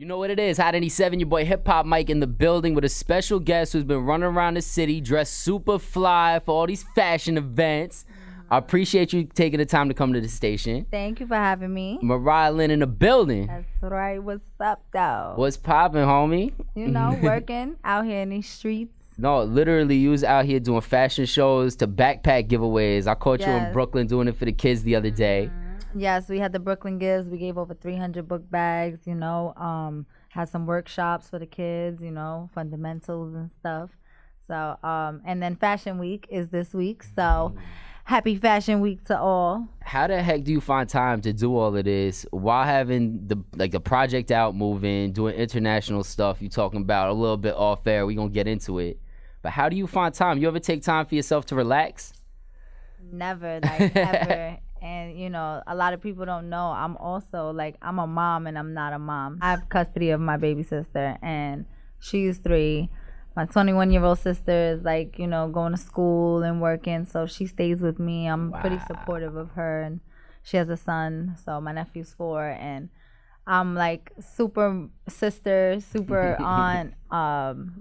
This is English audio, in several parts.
You know what it is, Hot 97, your boy Hip Hop Mike in the building with a special guest who's been running around the city dressed super fly for all these fashion events. I appreciate you taking the time to come to the station. Thank you for having me. Mariah Lynn in the building. That's right. What's up, though? What's poppin', homie? You know, working out here in these streets. No, literally, you was out here doing fashion shows to backpack giveaways. I caught you in Brooklyn doing it for the kids the other day. Yes, we had the Brooklyn Gives. We gave over 300 book bags, you know, had some workshops for the kids, you know, fundamentals and stuff. So, and then Fashion Week is this week. So, happy Fashion Week to all. How the heck do you find time to do all of this while having the project out, moving, doing international stuff you talking about a little bit off air? We gonna get into it. But how do you find time? You ever take time for yourself to relax? Never, like ever. And, you know, a lot of people don't know, I'm also, like, I'm a mom and I'm not a mom. I have custody of my baby sister, and she's 3. My 21-year-old sister is, like, you know, going to school and working, so she stays with me. I'm pretty supportive of her, and she has a son, so my nephew's 4, and I'm, like, super sister, super aunt,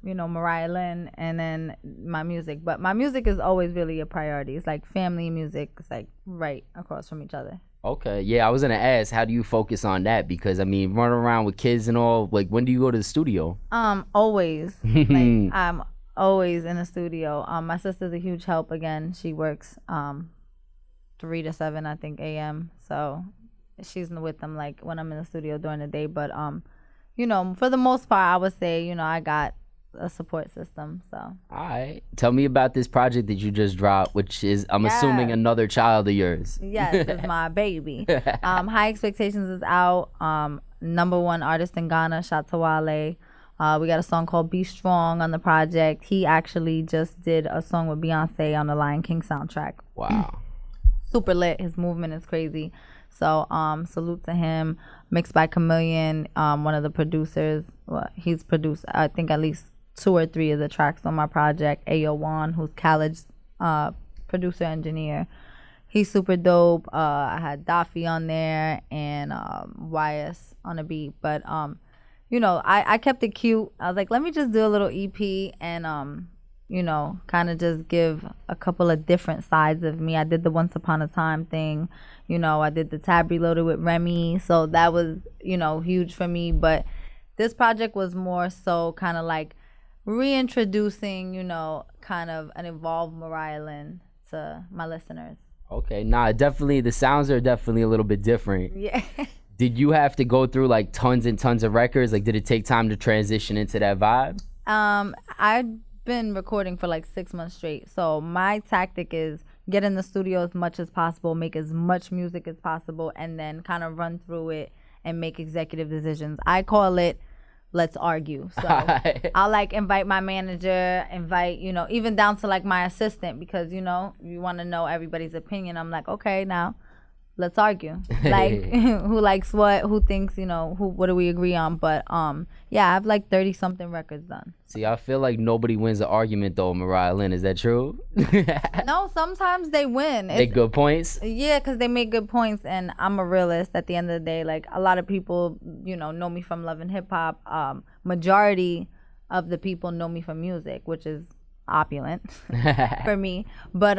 you know, Mariah Lynn, and then my music. But my music is always really a priority. It's like family music. It's like right across from each other. Okay, yeah, I was gonna ask, how do you focus on that? Because I mean, running around with kids and all, like, when do you go to the studio? Always. Like, I'm always in the studio. My sister's a huge help. Again, she works 3 to 7, I think, a.m. So she's with them, like, when I'm in the studio during the day. But you know, for the most part, I would say, you know, I got a support system. So all right, tell me about this project that you just dropped, which is, I'm assuming, another child of yours. Yes, it's my baby. High Expectations is out. #1 artist in Ghana, shout to Wale. We got a song called Be Strong on the project. He actually just did a song with Beyonce on the Lion King soundtrack. Wow. Super lit. His movement is crazy. So salute to him. Mixed by Chameleon, one of the producers. Well, he's produced, I think, at least 2 or 3 of the tracks on my project. Ayo Wan, who's Khaled's producer engineer. He's super dope. I had Daffy on there and YS on a beat. But you know, I kept it cute. I was like, let me just do a little EP and you know, kind of just give a couple of different sides of me. I did the Once Upon a Time thing. You know, I did the Tab Reloaded with Remy. So that was, you know, huge for me. But this project was more so kind of like reintroducing, you know, kind of an evolved Mariah Lynn to my listeners. Okay, nah, definitely, the sounds are definitely a little bit different. Yeah. Did you have to go through like tons and tons of records? Like, did it take time to transition into that vibe? I've been recording for like 6 months straight. So my tactic is get in the studio as much as possible, make as much music as possible, and then kind of run through it and make executive decisions. I call it let's argue. So I'll like invite my manager, you know, even down to like my assistant, because, you know, you want to know everybody's opinion. I'm like, okay, now let's argue. Like, who likes what, who thinks, you know, what do we agree on? But yeah, I have like 30 something records done. See, I feel like nobody wins an argument though, Mariah Lynn. Is that true? No, sometimes they win. They good points? Yeah, because they make good points, and I'm a realist at the end of the day. Like, a lot of people, you know me from Love and Hip Hop. Majority of the people know me from music, which is opulent for me. But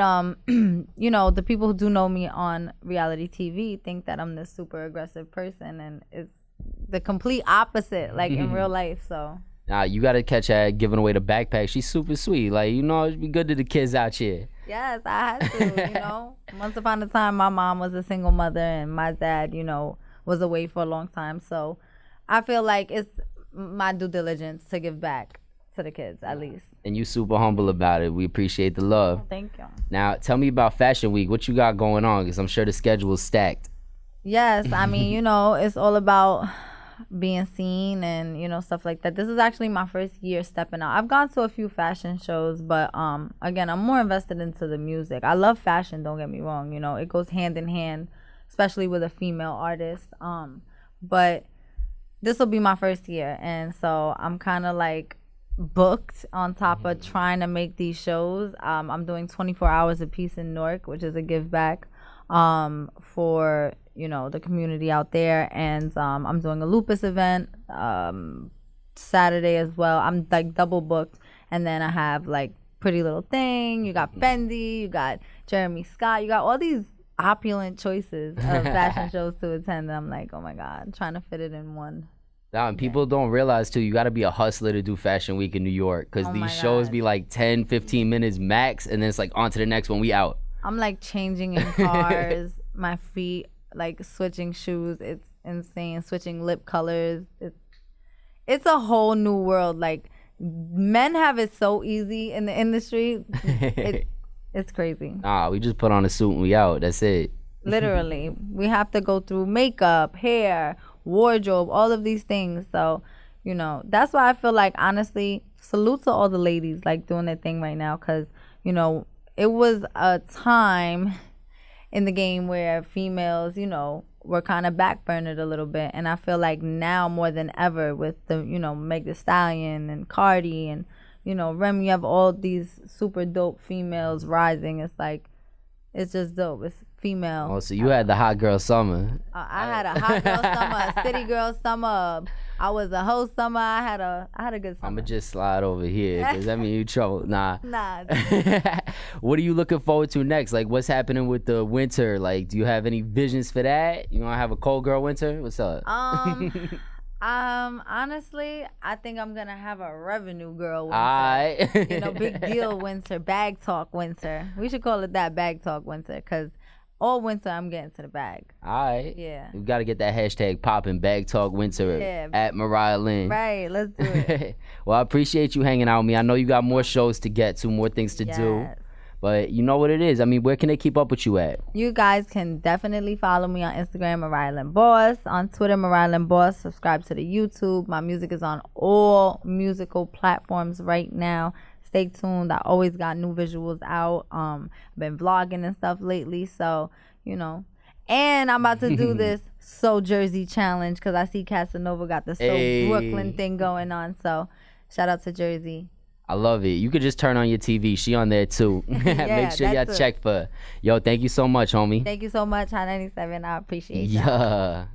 you know, the people who do know me on reality TV think that I'm this super aggressive person, and it's the complete opposite, like in real life. So nah, you gotta catch her giving away the backpack. She's super sweet. Like, you know, it'd be good to the kids out here. Yes, I had to, you know. Once upon a time, my mom was a single mother and my dad, you know, was away for a long time. So I feel like it's my due diligence to give back to the kids, at least. And you super humble about it. We appreciate the love. Oh, thank you. Now, tell me about Fashion Week. What you got going on? Because I'm sure the schedule is stacked. Yes, I mean, you know, it's all about being seen and, you know, stuff like that. This is actually my first year stepping out. I've gone to a few fashion shows, but again, I'm more invested into the music. I love fashion, don't get me wrong. You know, it goes hand in hand, especially with a female artist. But this will be my first year, and so I'm kind of like booked on top of trying to make these shows. I'm doing 24 hours of peace in Newark, which is a give back for, the community out there. And I'm doing a lupus event Saturday as well. I'm like double booked. And then I have like Pretty Little Thing. You got Fendi. You got Jeremy Scott. You got all these opulent choices of fashion shows to attend. And I'm like, oh my God, trying to fit it in one. Now, and people don't realize too, you got to be a hustler to do Fashion Week in New York, because these shows be like 10, 15 minutes max, and then it's like on to the next one. We out. I'm like changing in cars, my feet, like switching shoes. It's insane. Switching lip colors. It's a whole new world. Like, men have it so easy in the industry. It's crazy. We just put on a suit and we out. That's it. Literally. We have to go through makeup, hair, wardrobe, all of these things. So, that's why I feel like, honestly, salute to all the ladies like doing their thing right now, because, it was a time in the game where females, were kind of backburnered a little bit. And I feel like now more than ever with the, Meg Thee Stallion and Cardi and, Rem, you have all these super dope females rising. It's like, it's just dope. It's female. Oh, so you had the hot girl summer. I had a hot girl summer, a city girl summer. I was a whole summer. I had a good summer. I'ma just slide over here, because I mean, you trouble. Nah. What are you looking forward to next? Like, what's happening with the winter? Like, do you have any visions for that? You want to have a cold girl winter? What's up? Honestly, I think I'm gonna have a revenue girl winter. Big deal winter, bag talk winter. We should call it that, bag talk winter, because all winter I'm getting to the bag. All right. Yeah. We got to get that hashtag popping, bag talk winter at Mariah Lynn. Right, let's do it. Well, I appreciate you hanging out with me. I know you got more shows to get to, more things to do. But you know what it is. I mean, where can they keep up with you at? You guys can definitely follow me on Instagram, Mariah Lynn Boss. On Twitter, Mariah Lynn Boss. Subscribe to the YouTube. My music is on all musical platforms right now. Stay tuned. I always got new visuals out. Been vlogging and stuff lately. So, And I'm about to do this So Jersey challenge, because I see Casanova got the So Brooklyn thing going on. So shout out to Jersey. I love it. You could just turn on your TV. She on there too. Make sure y'all check for her. Yo, thank you so much, homie. Thank you so much, Hot 97. I appreciate you. Yeah.